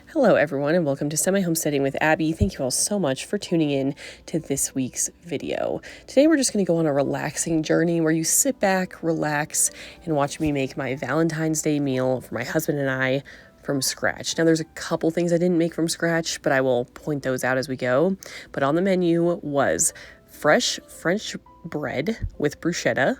Hello everyone and welcome to Semi Homesteading with Abby. Thank you all so much for tuning in to this week's video. Today we're just going to go on a relaxing journey where you sit back, relax, and watch me make my Valentine's Day meal for my husband and I from scratch. Now there's a couple things I didn't make from scratch, but I will point those out as we go. But on the menu was fresh French bread with bruschetta.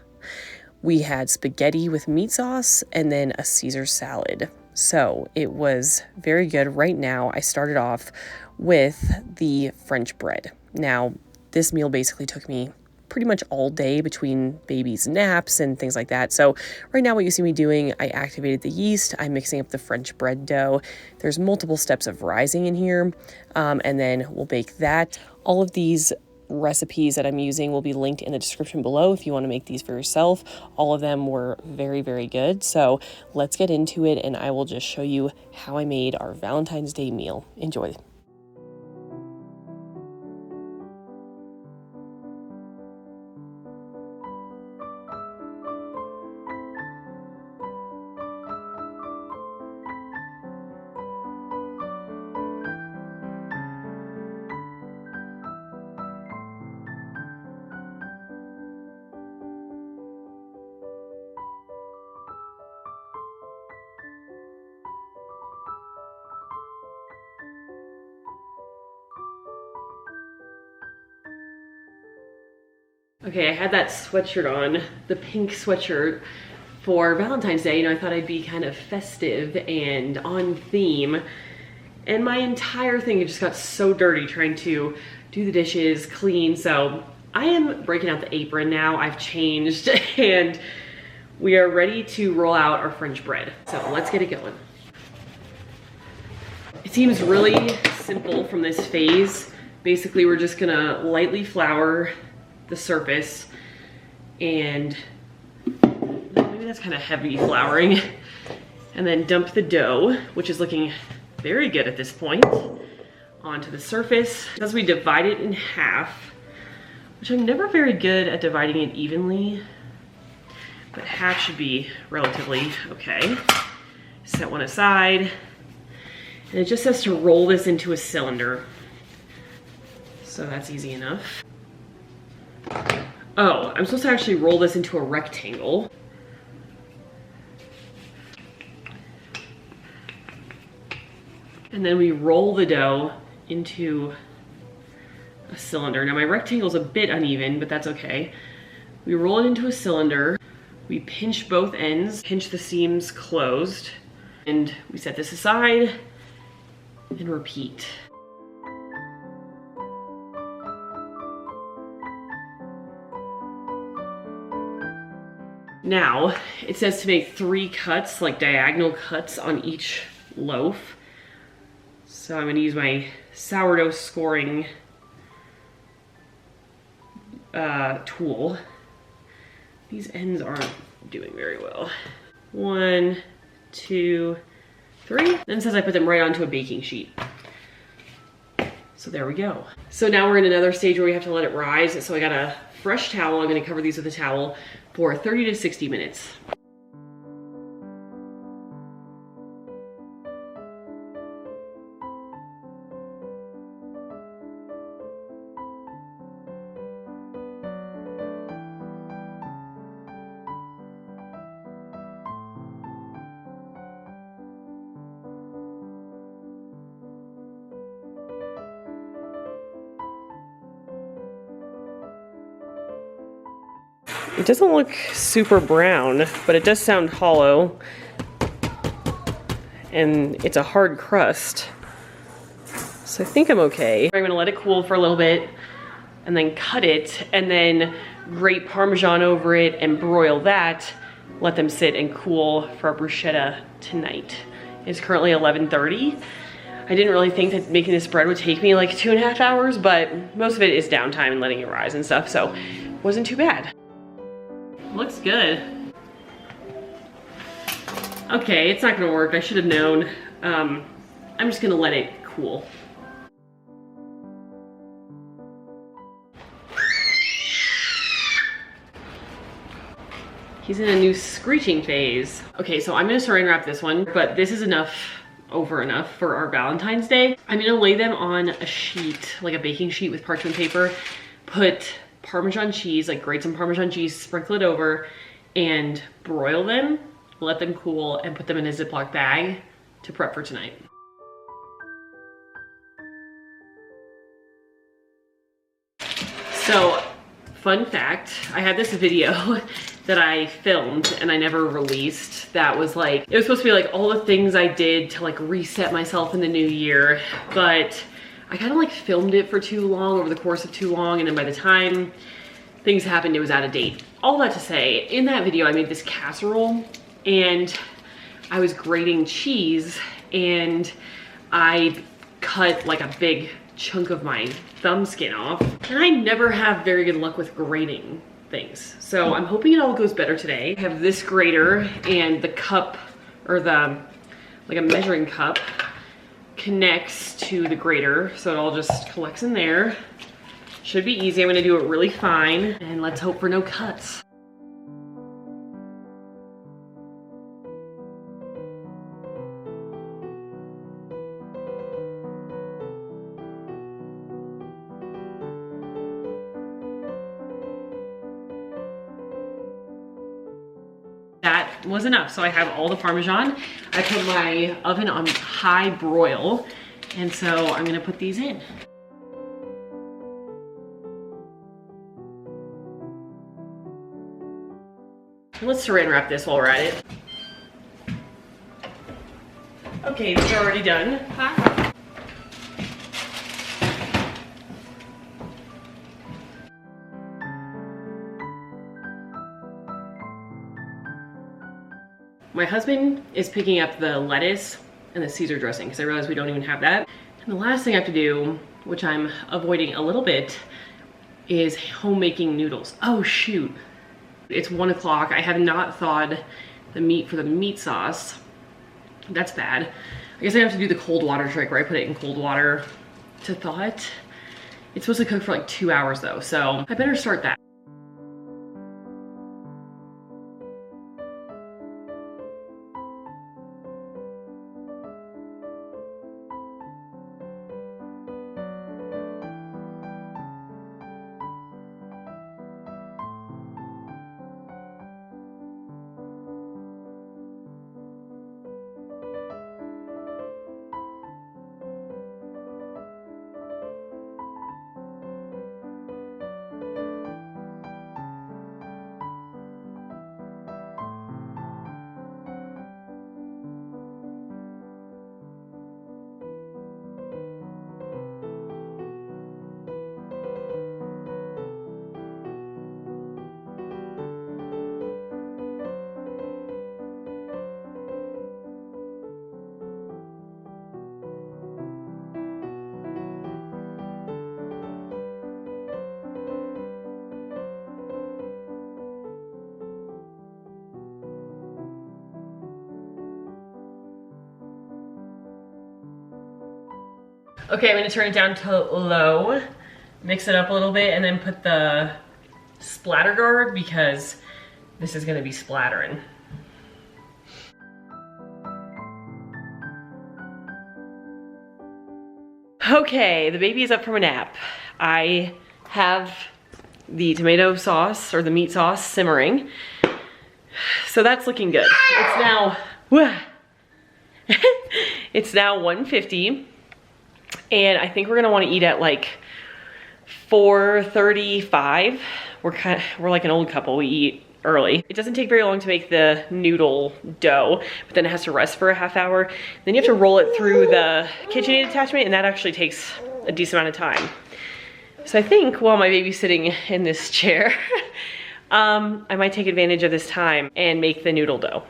We had spaghetti with meat sauce and then a Caesar salad. So it was very good. Right now, I started off with the French bread. Now, this meal basically took me pretty much all day between baby's naps and things like that. So right now what you see me doing, I activated the yeast. I'm mixing up the French bread dough. There's multiple steps of rising in here. And then we'll bake that. All of these recipes that I'm using will be linked in the description below if you want to make these for yourself. All of them were very, very good. So let's get into it and I will just show you how I made our Valentine's Day meal. Enjoy. Okay, I had that sweatshirt on, the pink sweatshirt for Valentine's Day. You know, I thought I'd be kind of festive and on theme. And my entire thing just got so dirty trying to do the dishes, clean. So I am breaking out the apron now. I've changed and we are ready to roll out our French bread. So let's get it going. It seems really simple from this phase. Basically, we're just gonna lightly flour the surface and maybe that's kind of heavy flouring, and then dump the dough, which is looking very good at this point, onto the surface. As we divide it in half, which I'm never very good at dividing it evenly, but half should be relatively okay. Set one aside, and it just says to roll this into a cylinder, so that's easy enough. Oh, I'm supposed to actually roll this into a rectangle. And then we roll the dough into a cylinder. Now my rectangle's a bit uneven, but that's okay. We roll it into a cylinder. We pinch both ends, pinch the seams closed, and we set this aside and repeat. Now, it says to make 3 cuts, like diagonal cuts on each loaf. So I'm gonna use my sourdough scoring tool. These ends aren't doing very well. 1, 2, 3. Then it says I put them right onto a baking sheet. So there we go. So now we're in another stage where we have to let it rise. So I got a fresh towel. I'm gonna cover these with a towel for 30 to 60 minutes. It doesn't look super brown, but it does sound hollow. And it's a hard crust. So I think I'm okay. I'm gonna let it cool for a little bit and then cut it and then grate Parmesan over it and broil that. Let them sit and cool for our bruschetta tonight. It's currently 11:30. I didn't really think that making this bread would take me like 2.5 hours, but most of it is downtime and letting it rise and stuff, so it wasn't too bad. Looks good. Okay, it's not gonna work. I should have known. I'm just gonna let it cool. He's in a new screeching phase. Okay, so I'm gonna saran wrap this one, but this is enough over enough for our Valentine's Day. I'm gonna lay them on a sheet, like a baking sheet with parchment paper, put Parmesan cheese, like grate some Parmesan cheese, sprinkle it over, and broil them, let them cool, and put them in a Ziploc bag to prep for tonight. So, fun fact, I had this video that I filmed and I never released that was like, it was supposed to be like all the things I did to like reset myself in the new year, but I kind of like filmed it for too long, over the course of too long, and then by the time things happened, it was out of date. All that to say, in that video I made this casserole and I was grating cheese and I cut like a big chunk of my thumb skin off, and I never have very good luck with grating things, so I'm hoping it all goes better today. I have this grater and the cup, or the like a measuring cup, connects to the grater, so it all just collects in there. Should be easy. I'm gonna do it really fine, and let's hope for no cuts. That was enough. So I have all the Parmesan. I put my oven on high broil, and so I'm gonna put these in. Let's saran wrap this while we're at it. Okay, these are already done. Hi. My husband is picking up the lettuce and the Caesar dressing because I realized we don't even have that. And the last thing I have to do, which I'm avoiding a little bit, is homemaking noodles. Oh shoot. It's 1 o'clock. I have not thawed the meat for the meat sauce. That's bad. I guess I have to do the cold water trick where I put it in cold water to thaw it. It's supposed to cook for like 2 hours though, so I better start that. Okay, I'm gonna turn it down to low, mix it up a little bit, and then put the splatter guard because this is gonna be splattering. Okay, the baby is up from a nap. I have the tomato sauce or the meat sauce simmering. So that's looking good. It's now, it's now 1:50. And I think we're gonna wanna eat at like 4:35. We're like an old couple, we eat early. It doesn't take very long to make the noodle dough, but then it has to rest for a half hour. Then you have to roll it through the KitchenAid attachment, and that actually takes a decent amount of time. So I think while my baby's sitting in this chair, I might take advantage of this time and make the noodle dough.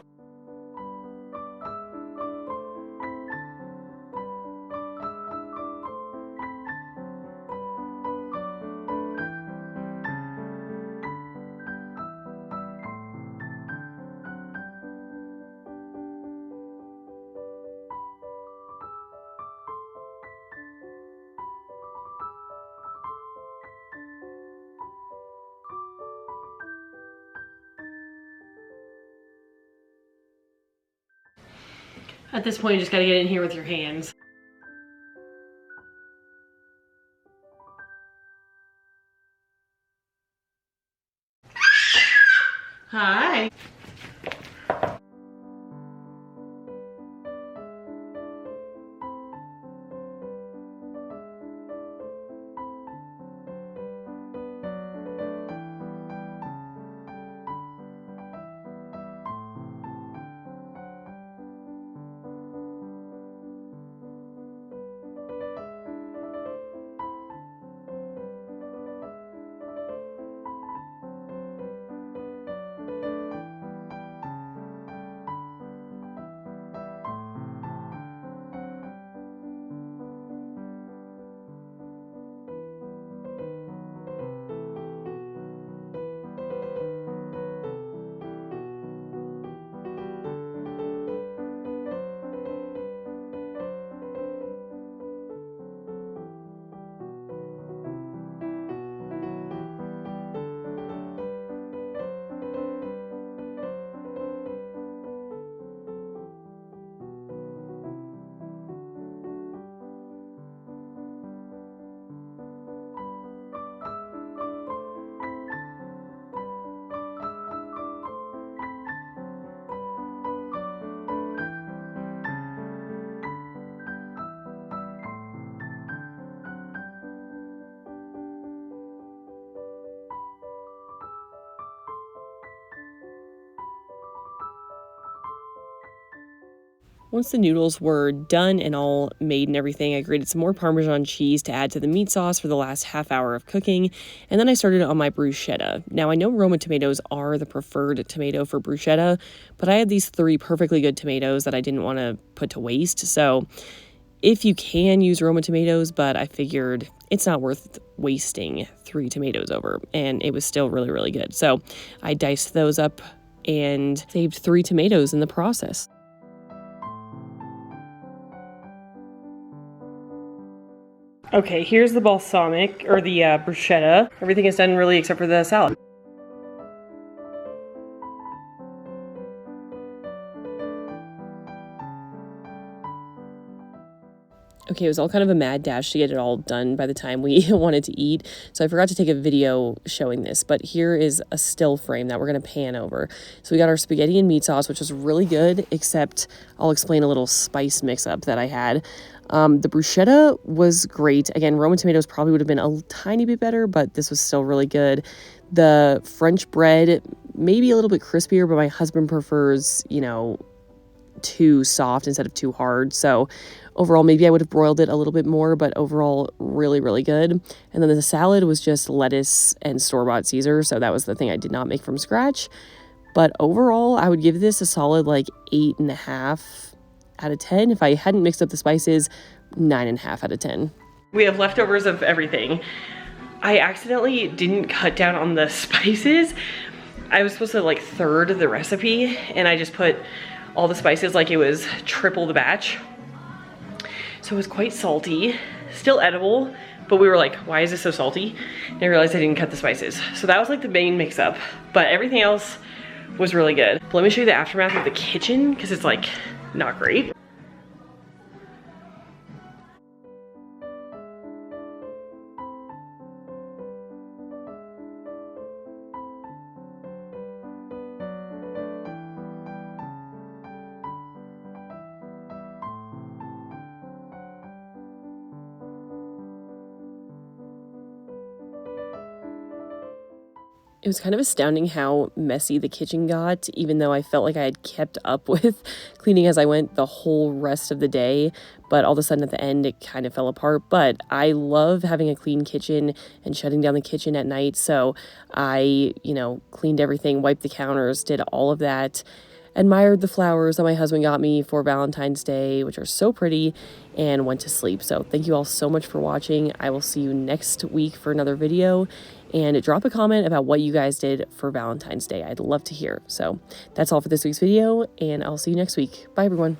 At this point, you just gotta get in here with your hands. Hi. Once the noodles were done and all made and everything, I grated some more Parmesan cheese to add to the meat sauce for the last half hour of cooking, and then I started on my bruschetta. Now, I know Roma tomatoes are the preferred tomato for bruschetta, but I had these 3 perfectly good tomatoes that I didn't want to put to waste, so if you can use Roma tomatoes, but I figured it's not worth wasting 3 tomatoes over, and it was still really, really good. So I diced those up and saved 3 tomatoes in the process. Okay, here's the balsamic, or the bruschetta. Everything is done really except for the salad. Okay, it was all kind of a mad dash to get it all done by the time we wanted to eat, so I forgot to take a video showing this, but here is a still frame that we're going to pan over. So we got our spaghetti and meat sauce, which was really good, except I'll explain a little spice mix-up that I had. The bruschetta was great. Again, Roman tomatoes probably would have been a tiny bit better, but this was still really good. The French bread, maybe a little bit crispier, but my husband prefers, you know, too soft instead of too hard. So overall, maybe I would have broiled it a little bit more, but overall, really, really good. And then the salad was just lettuce and store-bought Caesar. So that was the thing I did not make from scratch. But overall, I would give this a solid like 8.5 out of 10. If I hadn't mixed up the spices, 9.5 out of 10. We have leftovers of everything. I accidentally didn't cut down on the spices. I was supposed to like third the recipe, and I just put all the spices like it was triple the batch. So it was quite salty, still edible, but we were like, why is this so salty? And I realized I didn't cut the spices. So that was like the main mix up, but everything else was really good. But let me show you the aftermath of the kitchen, because it's like not great. It was kind of astounding how messy the kitchen got, even though I felt like I had kept up with cleaning as I went the whole rest of the day. But all of a sudden at the end, it kind of fell apart. But I love having a clean kitchen and shutting down the kitchen at night. So I, cleaned everything, wiped the counters, did all of that. Admired the flowers that my husband got me for Valentine's Day, which are so pretty, and went to sleep. So thank you all so much for watching. I will see you next week for another video, and drop a comment about what you guys did for Valentine's Day. I'd love to hear. So that's all for this week's video, and I'll see you next week. Bye, everyone.